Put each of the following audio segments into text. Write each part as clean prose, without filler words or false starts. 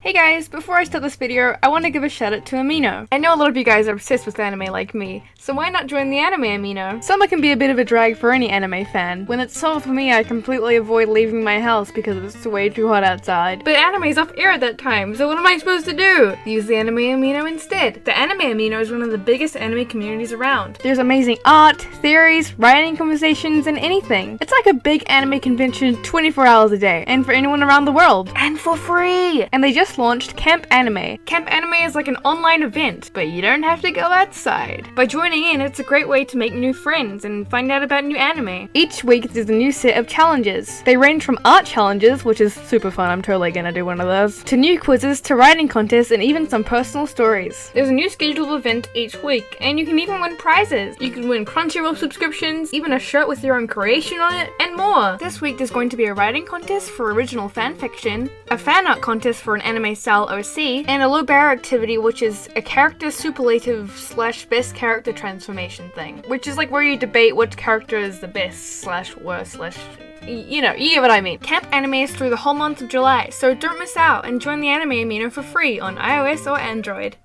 Hey guys, before I start this video, I want to give a shout out to Amino. I know a lot of you guys are obsessed with anime like me, so why not join the anime Amino? Summer can be a bit of a drag for any anime fan. When it's summer for me, I completely avoid leaving my house because it's way too hot outside. But anime's off air at that time, so what am I supposed to do? Use the anime Amino instead. The anime Amino is one of the biggest anime communities around. There's amazing art, theories, writing conversations, and anything. It's like a big anime convention 24 hours a day, and for anyone around the world. And for free! And they just launched Camp Anime. Camp Anime is like an online event, but you don't have to go outside. By joining in, it's a great way to make new friends and find out about new anime. Each week there's a new set of challenges. They range from art challenges, which is super fun, I'm totally gonna do one of those, to new quizzes, to writing contests, and even some personal stories. There's a new scheduled event each week, and you can even win prizes. You can win Crunchyroll subscriptions, even a shirt with your own creation on it, and more. This week there's going to be a writing contest for original fanfiction, a fan art contest for an anime style OC, and a low barrier activity, which is a character superlative / best character transformation thing, which is like where you debate which character is the best / worst / you know, you get what I mean. Camp Anime is through the whole month of July, so don't miss out and join the Anime Amino for free on iOS or Android.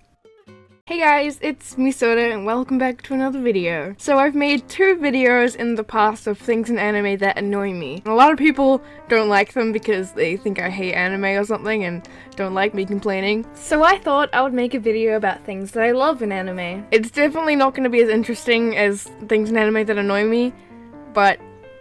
Hey guys, it's me Soda and welcome back to another video. So I've made 2 videos in the past of things in anime that annoy me. A lot of people don't like them because they think I hate anime or something and don't like me complaining. So I thought I would make a video about things that I love in anime. It's definitely not going to be as interesting as things in anime that annoy me, but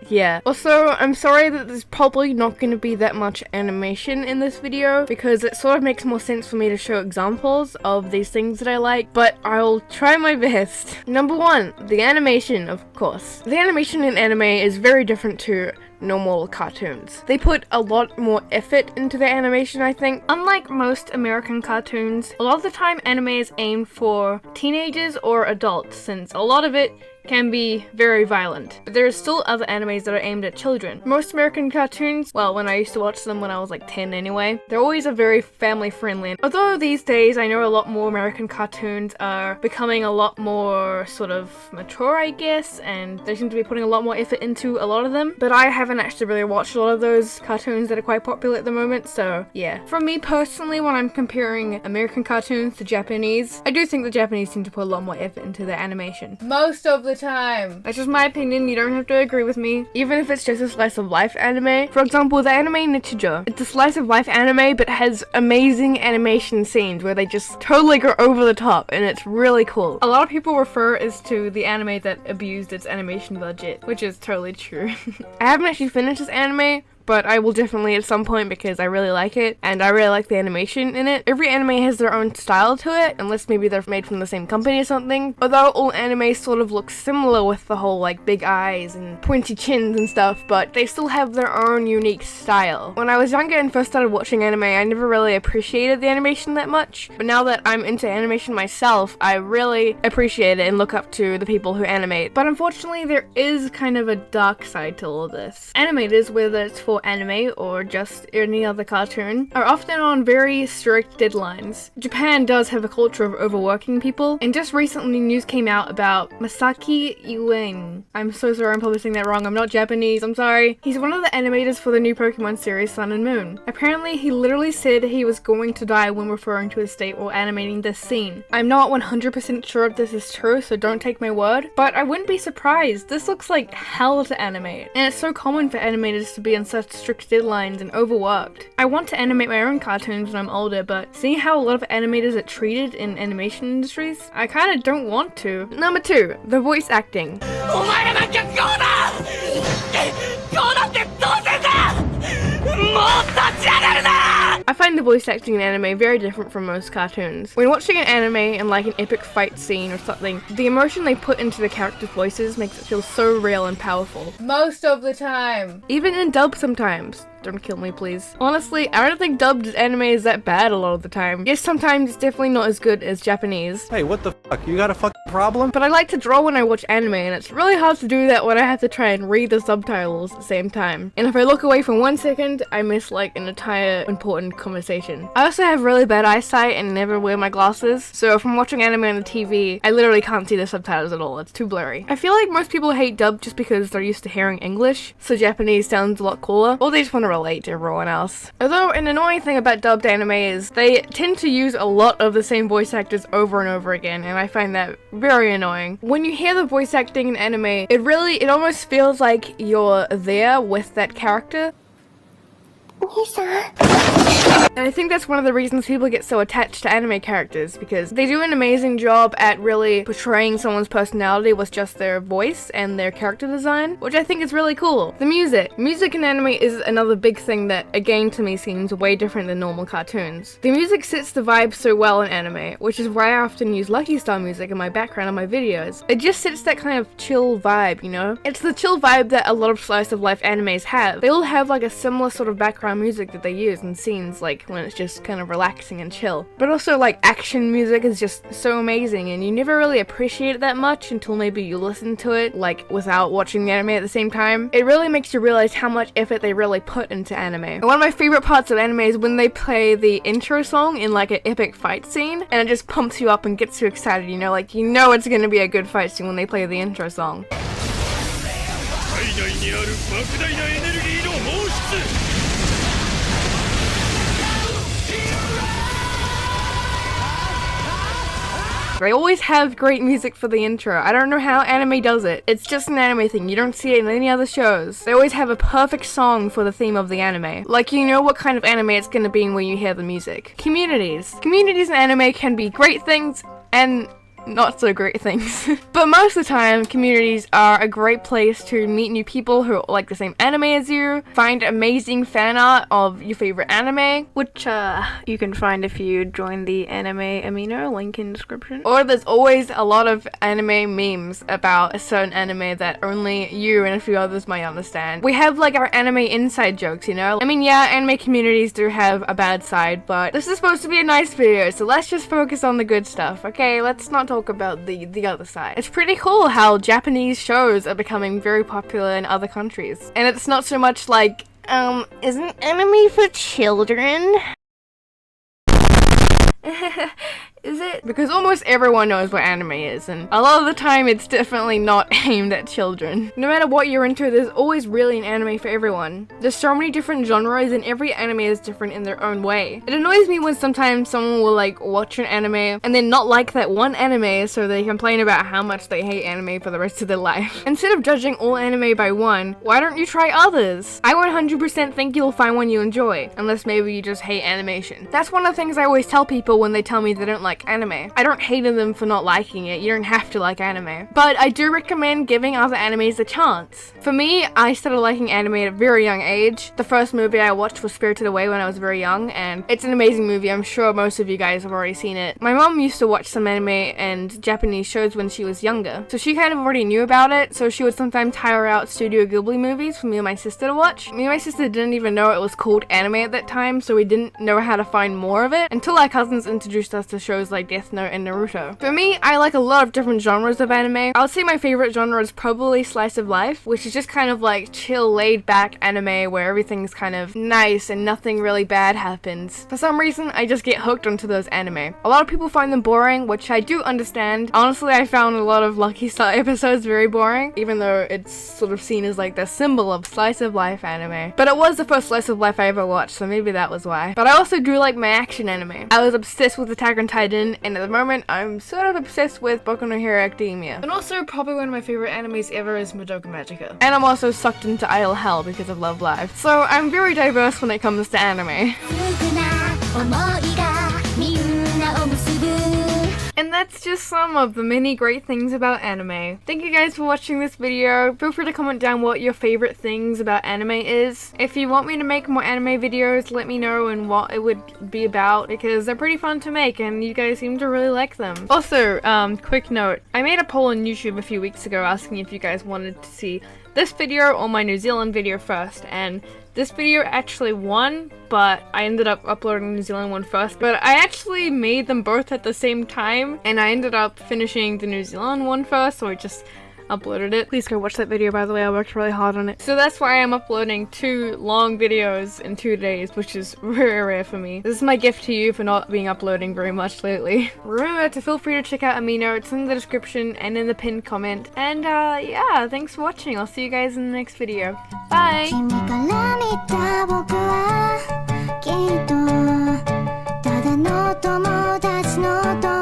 yeah. Also, I'm sorry that there's probably not going to be that much animation in this video because it sort of makes more sense for me to show examples of these things that I like, but I'll try my best. Number 1, the animation, of course. The animation in anime is very different to normal cartoons. They put a lot more effort into their animation, I think. Unlike most American cartoons, a lot of the time anime is aimed for teenagers or adults, since a lot of it can be very violent. But there are still other animes that are aimed at children. Most American cartoons, well, when I used to watch them when I was like 10 anyway, they're always a very family friendly. Although these days I know a lot more American cartoons are becoming a lot more sort of mature, I guess, and they seem to be putting a lot more effort into a lot of them. But I haven't actually really watched a lot of those cartoons that are quite popular at the moment, so yeah. For me personally, when I'm comparing American cartoons to Japanese, I do think the Japanese seem to put a lot more effort into their animation. Most of the time. That's just my opinion, you don't have to agree with me. Even if it's just a slice of life anime. For example, the anime Nichijou. It's a slice of life anime, but has amazing animation scenes where they just totally go over the top, and it's really cool. A lot of people refer it to the anime that abused its animation budget, which is totally true. I haven't actually finished this anime, but I will definitely at some point because I really like it, and I really like the animation in it. Every anime has their own style to it, unless maybe they're made from the same company or something. Although all anime sort of look similar with the whole like big eyes and pointy chins and stuff, but they still have their own unique style. When I was younger and first started watching anime, I never really appreciated the animation that much, but now that I'm into animation myself, I really appreciate it and look up to the people who animate. But unfortunately, there is kind of a dark side to all of this. Animators, whether it's for anime or just any other cartoon, are often on very strict deadlines. Japan does have a culture of overworking people, and just recently news came out about Masaki Uen. I'm so sorry I'm probably saying that wrong, I'm not Japanese, I'm sorry. He's one of the animators for the new Pokemon series Sun and Moon. Apparently he literally said he was going to die when referring to his state while animating this scene. I'm not 100% sure if this is true, so don't take my word, but I wouldn't be surprised. This looks like hell to animate, and it's so common for animators to be on such strict deadlines and overworked. I want to animate my own cartoons when I'm older, but seeing how a lot of animators are treated in animation industries, I kind of don't want to. Number 2, the voice acting. I find the voice acting in anime very different from most cartoons. When watching an anime and like an epic fight scene or something, the emotion they put into the characters' voices makes it feel so real and powerful. Most of the time. Even in dub sometimes. Don't kill me, please. Honestly, I don't think dubbed anime is that bad a lot of the time. Yes, sometimes it's definitely not as good as Japanese. Hey, what the fuck? You got a fucking problem? But I like to draw when I watch anime, and it's really hard to do that when I have to try and read the subtitles at the same time. And if I look away for 1 second, I miss like an entire important conversation. I also have really bad eyesight and never wear my glasses, so if I'm watching anime on the TV, I literally can't see the subtitles at all. It's too blurry. I feel like most people hate dub just because they're used to hearing English, so Japanese sounds a lot cooler, or they just want to relate to everyone else. Although an annoying thing about dubbed anime is they tend to use a lot of the same voice actors over and over again, and I find that very annoying. When you hear the voice acting in anime, it almost feels like you're there with that character. And I think that's one of the reasons people get so attached to anime characters, because they do an amazing job at really portraying someone's personality with just their voice and their character design, which I think is really cool. The music. Music in anime is another big thing that, again, to me seems way different than normal cartoons. The music sets the vibe so well in anime, which is why I often use Lucky Star music in my background on my videos. It just sets that kind of chill vibe, you know? It's the chill vibe that a lot of slice of life animes have. They all have like a similar sort of background music that they use in scenes, like when it's just kind of relaxing and chill. But also, like, action music is just so amazing, and you never really appreciate it that much until maybe you listen to it, like, without watching the anime at the same time. It really makes you realize how much effort they really put into anime. And one of my favorite parts of anime is when they play the intro song in like an epic fight scene, and it just pumps you up and gets you excited, you know, like, you know it's gonna be a good fight scene when they play the intro song. They always have great music for the intro. I don't know how anime does it. It's just an anime thing. You don't see it in any other shows. They always have a perfect song for the theme of the anime. Like, you know what kind of anime it's gonna be when you hear the music. Communities. Communities in anime can be great things and not so great things. But most of the time, communities are a great place to meet new people who like the same anime as you, find amazing fan art of your favorite anime, which you can find if you join the Anime Amino, link in description. Or there's always a lot of anime memes about a certain anime that only you and a few others might understand. We have like our anime inside jokes, you know? I mean, yeah, anime communities do have a bad side, but this is supposed to be a nice video, so let's just focus on the good stuff, okay? Let's not talk about the other side. It's pretty cool how Japanese shows are becoming very popular in other countries. And it's not so much like, isn't anime for children? Is it? Because almost everyone knows what anime is, and a lot of the time it's definitely not aimed at children. No matter what you're into, there's always really an anime for everyone. There's so many different genres, and every anime is different in their own way. It annoys me when sometimes someone will like watch an anime and then not like that one anime, so they complain about how much they hate anime for the rest of their life. Instead of judging all anime by one, why don't you try others? I 100% think you'll find one you enjoy, unless maybe you just hate animation. That's one of the things I always tell people when they tell me they don't like anime. I don't hate them for not liking it. You don't have to like anime. But I do recommend giving other animes a chance. For me, I started liking anime at a very young age. The first movie I watched was Spirited Away when I was very young, and it's an amazing movie. I'm sure most of you guys have already seen it. My mom used to watch some anime and Japanese shows when she was younger, so she kind of already knew about it, so she would sometimes hire out Studio Ghibli movies for me and my sister to watch. Me and my sister didn't even know it was called anime at that time, so we didn't know how to find more of it until our cousins introduced us to shows like Death Note and Naruto. For me, I like a lot of different genres of anime. I would say my favorite genre is probably slice of life, which is just kind of like chill, laid back anime where everything's kind of nice and nothing really bad happens. For some reason, I just get hooked onto those anime. A lot of people find them boring, which I do understand. Honestly, I found a lot of Lucky Star episodes very boring, even though it's sort of seen as like the symbol of slice of life anime. But it was the first slice of life I ever watched, so maybe that was why. But I also do like my action anime. I was obsessed with Attack on Titan, and at the moment, I'm sort of obsessed with Boku no Hero Academia. And also, probably one of my favorite animes ever is Madoka Magica. And I'm also sucked into Idle Hell because of Love Live. So I'm very diverse when it comes to anime. And that's just some of the many great things about anime. Thank you guys for watching this video. Feel free to comment down what your favorite things about anime is. If you want me to make more anime videos, let me know and what it would be about, because they're pretty fun to make and you guys seem to really like them. Also, quick note, I made a poll on YouTube a few weeks ago asking if you guys wanted to see this video or my New Zealand video first, and this video actually won, but I ended up uploading the New Zealand one first. But I actually made them both at the same time, and I ended up finishing the New Zealand one first, so I just uploaded it. Please go watch that video, by the way. I worked really hard on it. So that's why I'm uploading 2 long videos in 2 days, which is very rare for me. This is my gift to you for not being uploading very much lately. Remember to feel free to check out Amino. It's in the description and in the pinned comment. And yeah, thanks for watching. I'll see you guys in the next video. Bye! 君から見た僕はきっとただの友達の友